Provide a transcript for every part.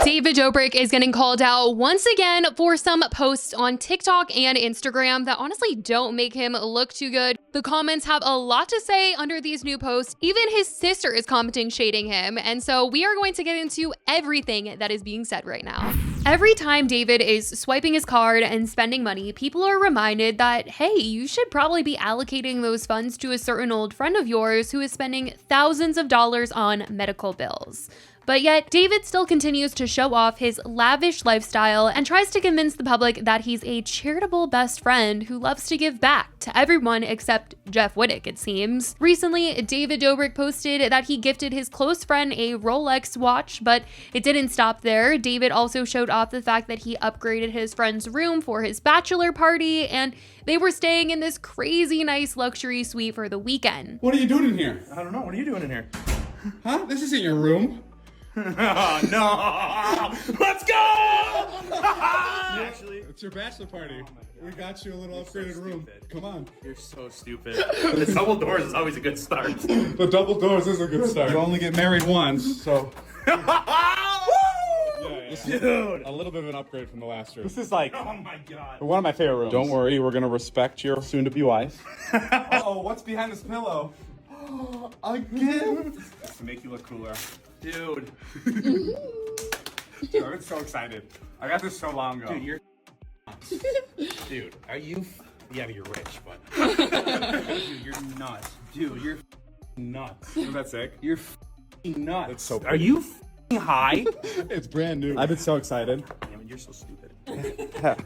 David Dobrik is getting called out once again for some posts on TikTok and Instagram that honestly don't make him look too good. The comments have a lot to say under these new posts. Even his sister is commenting, shading him. And so we are going to get into everything that is being said right now. Every time David is swiping his card and spending money, people are reminded that, hey, you should probably be allocating those funds to a certain old friend of yours who is spending thousands of dollars on medical bills. But yet, David still continues to show off his lavish lifestyle and tries to convince the public that he's a charitable best friend who loves to give back to everyone except Jeff Wittek, it seems. Recently, David Dobrik posted that he gifted his close friend a Rolex watch, but it didn't stop there. David also showed off the fact that he upgraded his friend's room for his bachelor party, and they were staying in this crazy nice luxury suite for the weekend. What are you doing in here? I don't know. What are you doing in here? Huh? This isn't your room. Oh, no! Let's go! Actually, It's your bachelor party. We got you a little upgraded room. Come on. you're so stupid. The double doors is always a good start. The double doors is a good start. You only get married once, so. Dude! A little bit of an upgrade from the last room. This is like Oh my god. one of my favorite rooms. Don't worry, we're gonna respect your soon-to-be wife. Uh-oh, what's behind this pillow? A gift! To make you look cooler. Dude. Dude, I'm so excited. I got this so long ago. Dude, you're Dude, are you yeah, you're rich, but dude, you're nuts. Dude, you're nuts. Isn't that sick? You're nuts. It's so Are you high? It's brand new. I've been so excited. Damn, you're so stupid.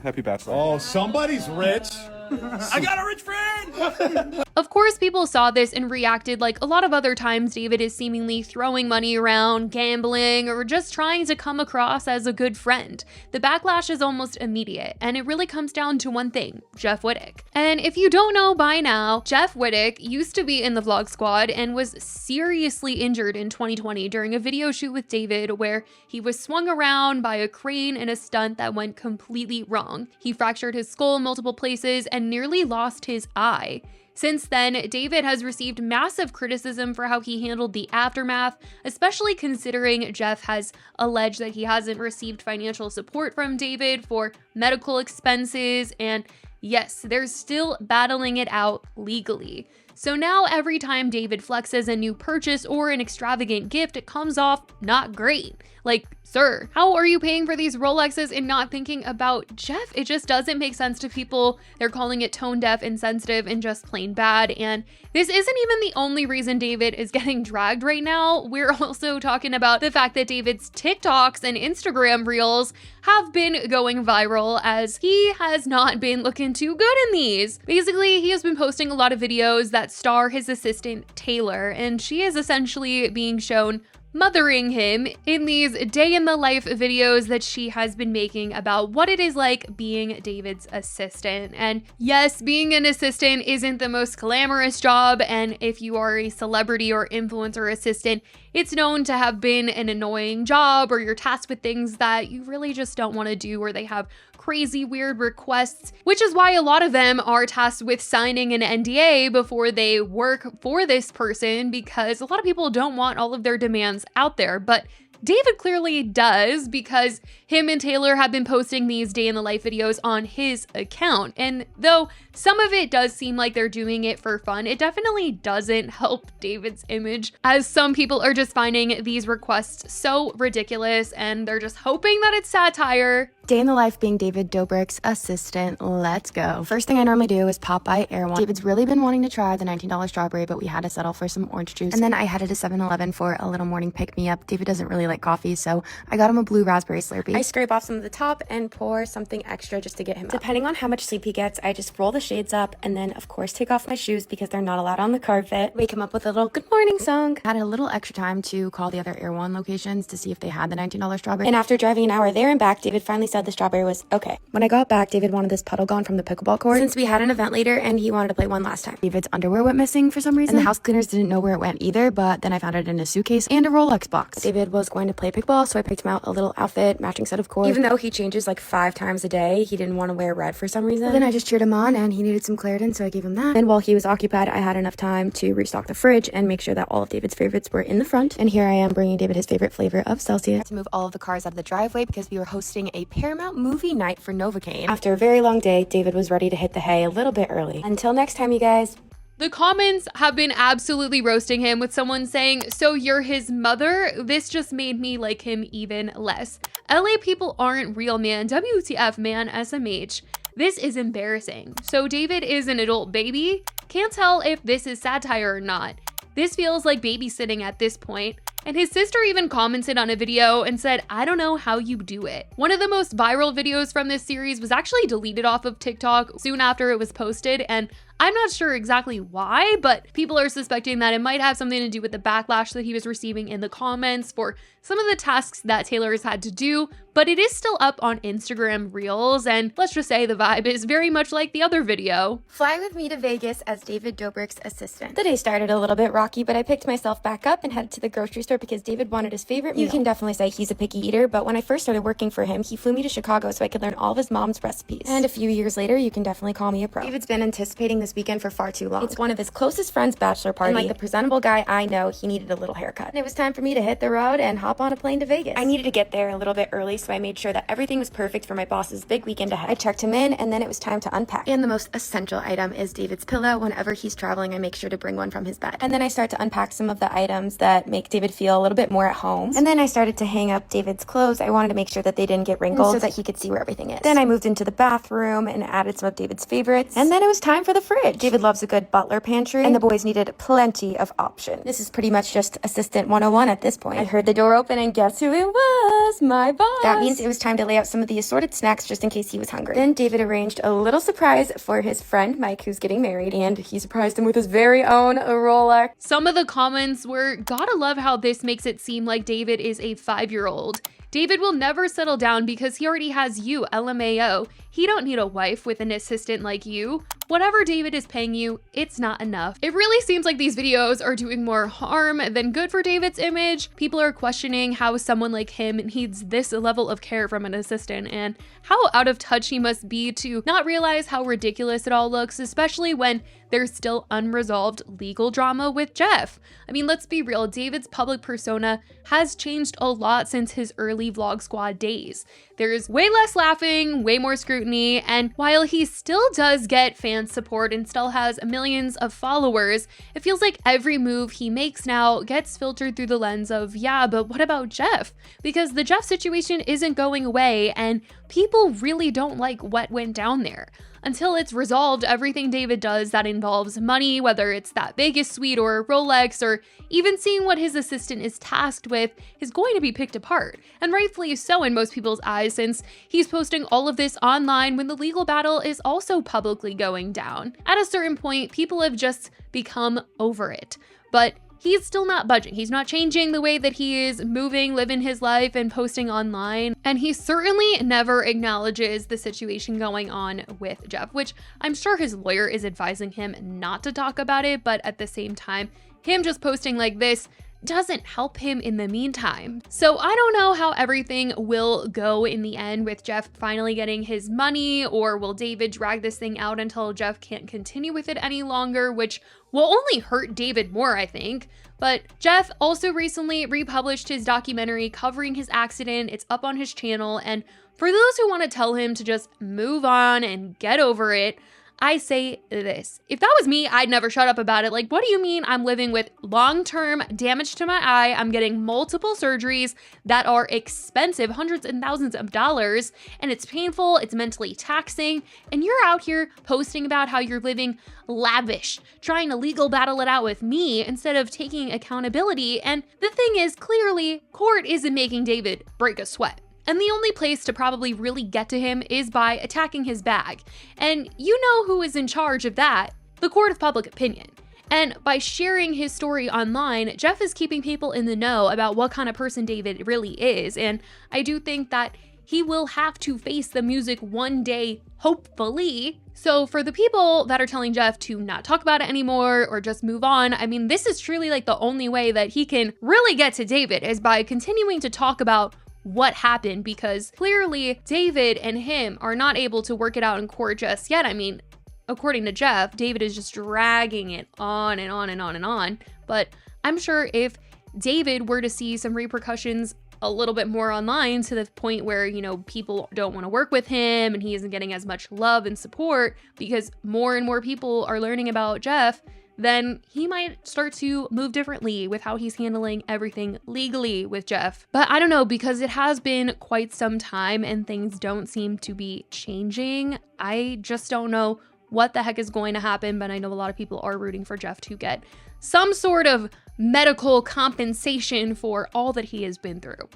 Happy bachelor. Oh, somebody's rich. I got a rich friend! Of course, people saw this and reacted like a lot of other times David is seemingly throwing money around, gambling, or just trying to come across as a good friend. The backlash is almost immediate, and it really comes down to one thing: Jeff Wittek. And if you don't know by now, Jeff Wittek used to be in the Vlog Squad and was seriously injured in 2020 during a video shoot with David where he was swung around by a crane in a stunt that went completely wrong. He fractured his skull in multiple places and nearly lost his eye. Since then, David has received massive criticism for how he handled the aftermath, especially considering Jeff has alleged that he hasn't received financial support from David for medical expenses, and yes, they're still battling it out legally. So now every time David flexes a new purchase or an extravagant gift, it comes off not great. Like, sir, how are you paying for these Rolexes and not thinking about Jeff? It just doesn't make sense to people. They're calling it tone deaf, insensitive, and just plain bad. And this isn't even the only reason David is getting dragged right now. We're also talking about the fact that David's TikToks and Instagram reels have been going viral as he has not been looking too good in these. Basically, he has been posting a lot of videos that star his assistant Taylor, and she is essentially being shown mothering him in these day in the life videos that she has been making about what it is like being David's assistant. And yes, being an assistant isn't the most glamorous job, and if you are a celebrity or influencer assistant, it's known to have been an annoying job, or you're tasked with things that you really just don't want to do, or they have crazy weird requests, which is why a lot of them are tasked with signing an NDA before they work for this person, because a lot of people don't want all of their demands out there. But David clearly does, because him and Taylor have been posting these day in the life videos on his account. And though some of it does seem like they're doing it for fun, it definitely doesn't help David's image, as some people are just finding these requests so ridiculous and they're just hoping that it's satire. Day in the life being David Dobrik's assistant. Let's go. First thing I normally do is pop by Air One. David's really been wanting to try the $19 strawberry, but we had to settle for some orange juice. And then I headed to 7-Eleven for a little morning pick-me-up. David doesn't really like coffee, so I got him a blue raspberry Slurpee. I scrape off some of the top and pour something extra just to get him up. Depending on how much sleep he gets, I just roll the shades up and then, of course, take off my shoes because they're not allowed on the carpet. Wake him up with a little good morning song. Had a little extra time to call the other Air One locations to see if they had the $19 strawberry. And after driving an hour there and back, David finally said said the strawberry was okay. When I got back, David wanted this puddle gone from the pickleball court since we had an event later and he wanted to play one last time. David's underwear went missing for some reason, and the house cleaners didn't know where it went either, but then I found it in a suitcase and a Rolex box. David was going to play pickleball, so I picked him out a little outfit, matching set of court. Even though he changes like 5 times a day, he didn't want to wear red for some reason. But then I just cheered him on and he needed some Claritin, so I gave him that. And while he was occupied, I had enough time to restock the fridge and make sure that all of David's favorites were in the front. And here I am bringing David his favorite flavor of Celsius. To move all of the cars out of the driveway because we were hosting a Paramount movie night for Novocaine. After a very long day, David was ready to hit the hay a little bit early. Until next time, you guys. The comments have been absolutely roasting him, with someone saying, "So you're his mother?" This just made me like him even less. LA people aren't real, man. WTF, man. SMH. This is embarrassing. So David is an adult baby? Can't tell if this is satire or not. This feels like babysitting at this point. And his sister even commented on a video and said, "I don't know how you do it." One of the most viral videos from this series was actually deleted off of TikTok soon after it was posted, and I'm not sure exactly why, but people are suspecting that it might have something to do with the backlash that he was receiving in the comments for some of the tasks that Taylor has had to do, but it is still up on Instagram Reels, and let's just say the vibe is very much like the other video. Fly with me to Vegas as David Dobrik's assistant. The day started a little bit rocky, but I picked myself back up and headed to the grocery store because David wanted his favorite meal. You can definitely say he's a picky eater, but when I first started working for him, he flew me to Chicago so I could learn all of his mom's recipes. And a few years later, you can definitely call me a pro. David's been anticipating this weekend for far too long. It's one of his closest friends' bachelor party, and like the presentable guy I know, he needed a little haircut. And it was time for me to hit the road and hop on a plane to Vegas. I needed to get there a little bit early, so I made sure that everything was perfect for my boss's big weekend ahead. I checked him in, and then it was time to unpack. And the most essential item is David's pillow. Whenever he's traveling, I make sure to bring one from his bed. And then I start to unpack some of the items that make David feel a little bit more at home. And then I started to hang up David's clothes. I wanted to make sure that they didn't get wrinkled so that he could see where everything is. Then I moved into the bathroom and added some of David's favorites. And then it was time for the fridge. David loves a good butler pantry, and the boys needed plenty of options. This is pretty much just assistant 101 at this point. I heard the door open, and guess who it was? My boss. That means it was time to lay out some of the assorted snacks just in case he was hungry. Then David arranged a little surprise for his friend Mike, who's getting married, and he surprised him with his very own Rolex. Some of the comments were, "Gotta love how this makes it seem like David is a 5-year-old. David will never settle down because he already has you, LMAO. He don't need a wife with an assistant like you. Whatever David is paying you, it's not enough." It really seems like these videos are doing more harm than good for David's image. People are questioning how someone like him needs this level of care from an assistant, and how out of touch he must be to not realize how ridiculous it all looks, especially when there's still unresolved legal drama with Jeff. I mean, let's be real, David's public persona has changed a lot since his early Vlog Squad days. There's way less laughing, way more scrutiny, and while he still does get fan support and still has millions of followers, it feels like every move he makes now gets filtered through the lens of, yeah, but what about Jeff? Because the Jeff situation isn't going away, and people really don't like what went down there. Until it's resolved, everything David does that involves money, whether it's that Vegas suite or a Rolex, or even seeing what his assistant is tasked with, is going to be picked apart. And rightfully so in most people's eyes, since he's posting all of this online when the legal battle is also publicly going down. At a certain point, people have just become over it. But he's still not budging. He's not changing the way that he is moving, living his life, and posting online. And he certainly never acknowledges the situation going on with Jeff, which I'm sure his lawyer is advising him not to talk about it, but at the same time, him just posting like this doesn't help him in the meantime. So I don't know how everything will go in the end with Jeff finally getting his money, or will David drag this thing out until Jeff can't continue with it any longer, which will only hurt David more, I think. But Jeff also recently republished his documentary covering his accident. It's up on his channel, and for those who want to tell him to just move on and get over it, I say this. If that was me, I'd never shut up about it. Like, what do you mean I'm living with long-term damage to my eye? I'm getting multiple surgeries that are expensive, hundreds and thousands of dollars, and it's painful, it's mentally taxing, and you're out here posting about how you're living lavish, trying to legal battle it out with me instead of taking accountability. And the thing is, clearly, court isn't making David break a sweat. And the only place to probably really get to him is by attacking his bag. And you know who is in charge of that? The court of public opinion. And by sharing his story online, Jeff is keeping people in the know about what kind of person David really is. And I do think that he will have to face the music one day, hopefully. So for the people that are telling Jeff to not talk about it anymore or just move on, I mean, this is truly like the only way that he can really get to David is by continuing to talk about what happened, because clearly David and him are not able to work it out in court just yet. I mean, according to Jeff, David is just dragging it on and on and on and on. But I'm sure if David were to see some repercussions a little bit more online to the point where, you know, people don't want to work with him and he isn't getting as much love and support because more and more people are learning about Jeff, then he might start to move differently with how he's handling everything legally with Jeff. But I don't know, because it has been quite some time and things don't seem to be changing. I just don't know what the heck is going to happen, but I know a lot of people are rooting for Jeff to get some sort of medical compensation for all that he has been through.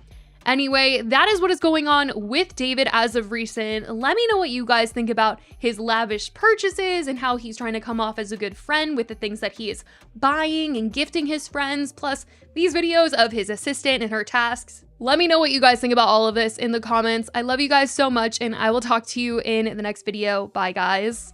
Anyway, that is what is going on with David as of recent. Let me know what you guys think about his lavish purchases and how he's trying to come off as a good friend with the things that he is buying and gifting his friends, plus these videos of his assistant and her tasks. Let me know what you guys think about all of this in the comments. I love you guys so much, and I will talk to you in the next video. Bye, guys.